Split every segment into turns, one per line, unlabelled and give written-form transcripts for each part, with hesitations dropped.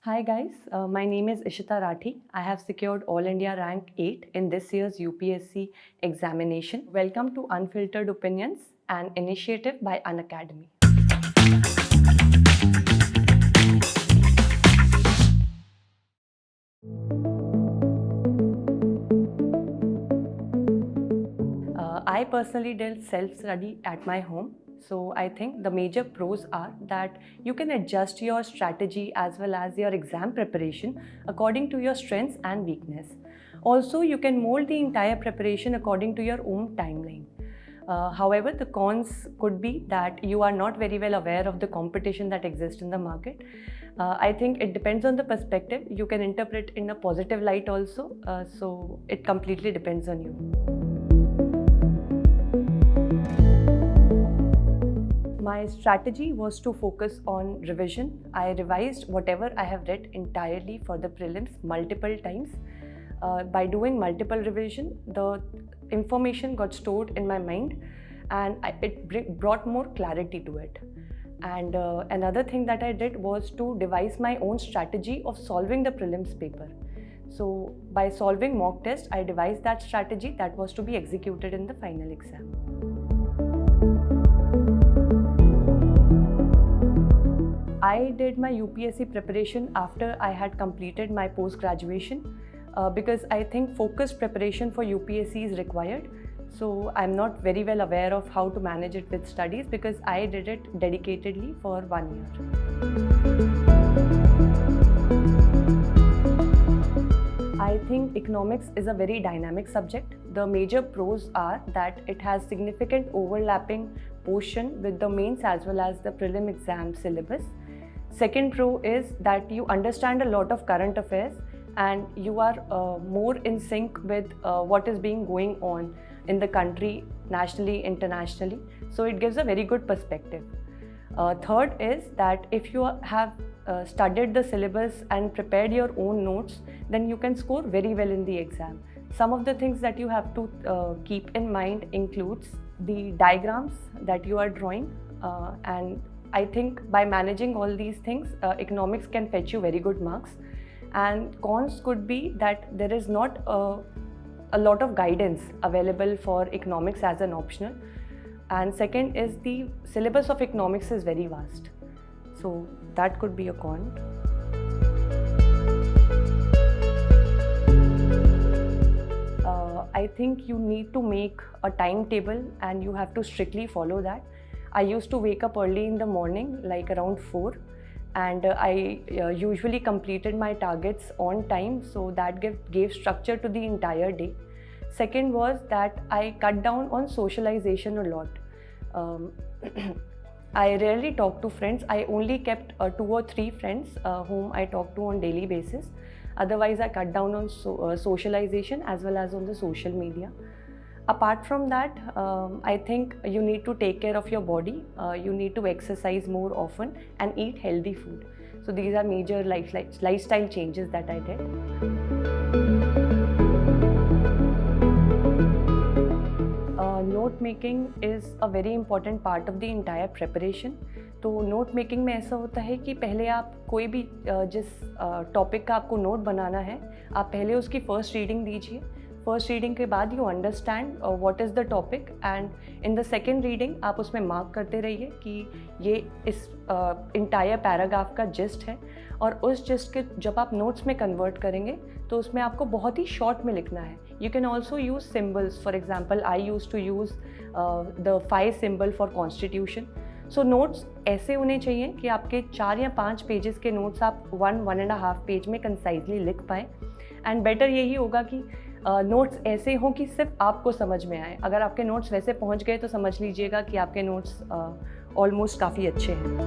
Hi guys, my name is Ishita Rathi. I have secured All India Rank 8 in this year's UPSC examination. Welcome to Unfiltered Opinions, an initiative by Unacademy. I personally did self-study at my home. So I think the major pros are that you can adjust your strategy as well as your exam preparation according to your strengths and weakness. Also, you can mold the entire preparation according to your own timeline. However, the cons could be that you are not very well aware of the competition that exists in the market. I think it depends on the perspective. You can interpret in a positive light also. So it completely depends on you. My strategy was to focus on revision. I revised whatever I have read entirely for the prelims multiple times. By doing multiple revision, the information got stored in my mind and it brought more clarity to it. And another thing that I did was to devise my own strategy of solving the prelims paper. So by solving mock test, I devised that strategy that was to be executed in the final exam. I did my UPSC preparation after I had completed my post-graduation because I think focused preparation for UPSC is required. So I'm not very well aware of how to manage it with studies because I did it dedicatedly for 1 year. I think economics is a very dynamic subject. The major pros are that it has significant overlapping portion with the mains as well as the prelim exam syllabus. Second pro is that you understand a lot of current affairs and you are more in sync with what is being going on in the country, nationally, internationally. So it gives a very good perspective. Third is that if you have studied the syllabus and prepared your own notes, then you can score very well in the exam. Some of the things that you have to keep in mind includes the diagrams that you are drawing and I think by managing all these things, economics can fetch you very good marks. And cons could be that there is not a lot of guidance available for economics as an optional. And second is the syllabus of economics is very vast. So that could be a con. I think you need to make a timetable and you have to strictly follow that. I used to wake up early in the morning, like around 4, and I usually completed my targets on time, so that gave structure to the entire day. Second was that I cut down on socialization a lot. I rarely talked to friends. I only kept 2 or 3 friends whom I talk to on daily basis. Otherwise, I cut down on socialization as well as on the social media. Apart from that, I think you need to take care of your body. You need to exercise more often and eat healthy food. So these are major lifestyle changes that I did. Note making is a very important part of the entire preparation. तो note making में ऐसा होता है कि पहले आप कोई भी जिस टॉपिक का आपको नोट बनाना है, आप पहले उसकी फर्स्ट रीडिंग दीजिए. फर्स्ट रीडिंग के बाद you understand what is the topic and in the second reading आप उसमें मार्क करते रहिए कि ये इस इंटायर पैराग्राफ का जिस्ट है और उस जिस्ट के जब आप नोट्स में कन्वर्ट करेंगे तो उसमें आपको बहुत ही शॉर्ट में लिखना है. You can also use symbols. For example I used to use the 5 symbol for constitution. So notes ऐसे होने चाहिए कि आपके 4 या 5 पेजेस के नोट्स आप 1.5 पेज में कंसाइजली लिख पाएँ. एंड बेटर यही होगा कि नोट्स ऐसे हों कि सिर्फ आपको समझ में आए. अगर आपके नोट्स वैसे पहुंच गए तो समझ लीजिएगा कि आपके नोट्स ऑलमोस्ट काफ़ी अच्छे हैं.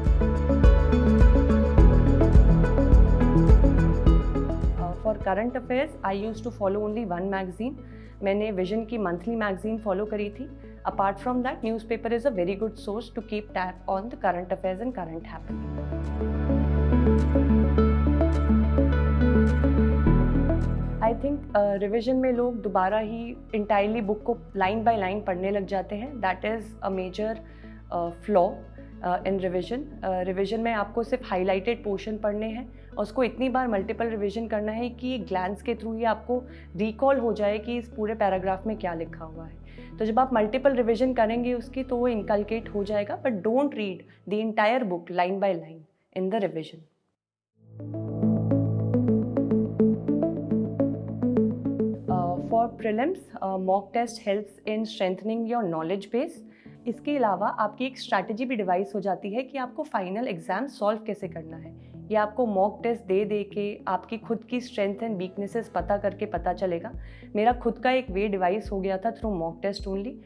For current affairs I used to follow only 1 magazine. मैंने विजन की मंथली मैगजीन फॉलो करी थी. Apart from that newspaper is a very good source to keep tab on the current affairs and current happening. आई थिंक revision में लोग दोबारा ही इंटायरली बुक को लाइन बाय लाइन पढ़ने लग जाते हैं. That is a major flaw in revision. Revision में आपको सिर्फ हाईलाइटेड पोर्शन पढ़ने हैं और उसको इतनी बार मल्टीपल रिवीजन करना है कि ग्लैंस के थ्रू ही आपको रिकॉल हो जाए कि इस पूरे पैराग्राफ में क्या लिखा हुआ है। तो जब आप मल्टीपल रिवीजन करेंगे उसकी तो वो इनकलकेट हो जाएगा, but don't read the entire book line by line in the revision. For prelims, mock test helps in strengthening your knowledge base. इसके अलावा आपकी एक स्ट्रैटेजी भी डिवाइस हो जाती है कि आपको फाइनल एग्जाम सॉल्व कैसे करना है। ये आपको मॉक टेस्ट दे के आपकी खुद की स्ट्रेंथ एंड वीकनेसेस पता करके पता चलेगा। मेरा खुद का एक वे डिवाइस हो गया था थ्रू मॉक टेस्ट ओनली।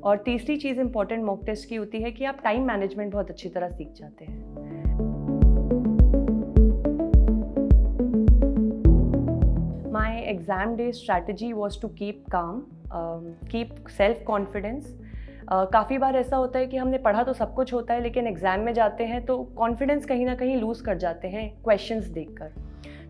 और तीसरी चीज़ इंपॉर्टेंट मॉक टेस्ट की होती है कि आप टाइम मैनेजमेंट बहुत अच्छी तरह सीख जाते हैं। My exam day strategy was to keep calm, keep self confidence. काफ़ी बार ऐसा होता है कि हमने पढ़ा तो सब कुछ होता है, लेकिन एग्ज़ाम में जाते हैं तो कॉन्फिडेंस कहीं ना कहीं लूज़ कर जाते हैं क्वेश्चंस देखकर।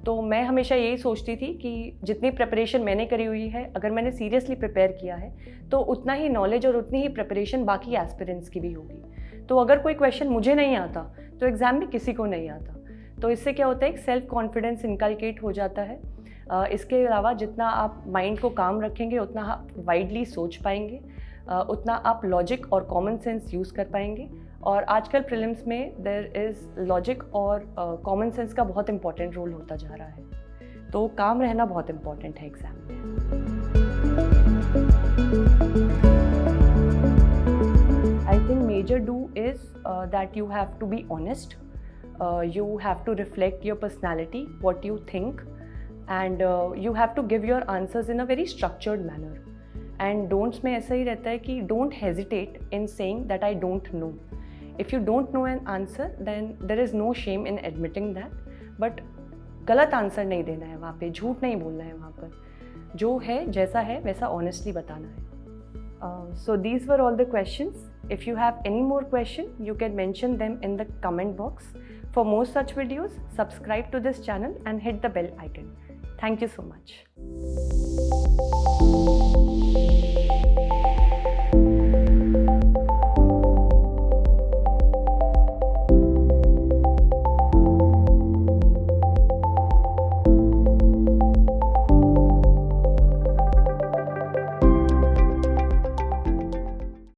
तो मैं हमेशा यही सोचती थी कि जितनी प्रिपरेशन मैंने करी हुई है, अगर मैंने सीरियसली प्रिपेयर किया है तो उतना ही नॉलेज और उतनी ही प्रिपरेशन बाकी एस्पिरेंट्स की भी होगी। तो अगर कोई क्वेश्चन मुझे नहीं आता तो एग्ज़ाम में किसी को नहीं आता। तो इससे क्या होता है, एक सेल्फ कॉन्फिडेंस इनकलकेट हो जाता है। इसके अलावा जितना आप माइंड को काम रखेंगे उतना आप वाइडली सोच पाएंगे, उतना आप लॉजिक और कॉमन सेंस यूज़ कर पाएंगे। और आजकल प्रीलिम्स में देयर इज़ लॉजिक और कॉमन सेंस का बहुत इंपॉर्टेंट रोल होता जा रहा है। तो काम रहना बहुत इंपॉर्टेंट है एग्ज़ाम में। I think major do is that you have to be honest, you have to reflect your personality, what you think, and you have to give your answers in a very structured manner. And don'ts में ऐसा ही रहता है कि don't hesitate in saying that I don't know. If you don't know an answer, then there is no shame in admitting that. But गलत answer नहीं देना है वहाँ पे, झूठ नहीं बोलना है वहाँ पर, जो है जैसा है वैसा honestly बताना है। So these were all the questions. If you have any more question, you can mention them in the comment box. For more such videos, subscribe to this channel and hit the bell icon. Thank you so much.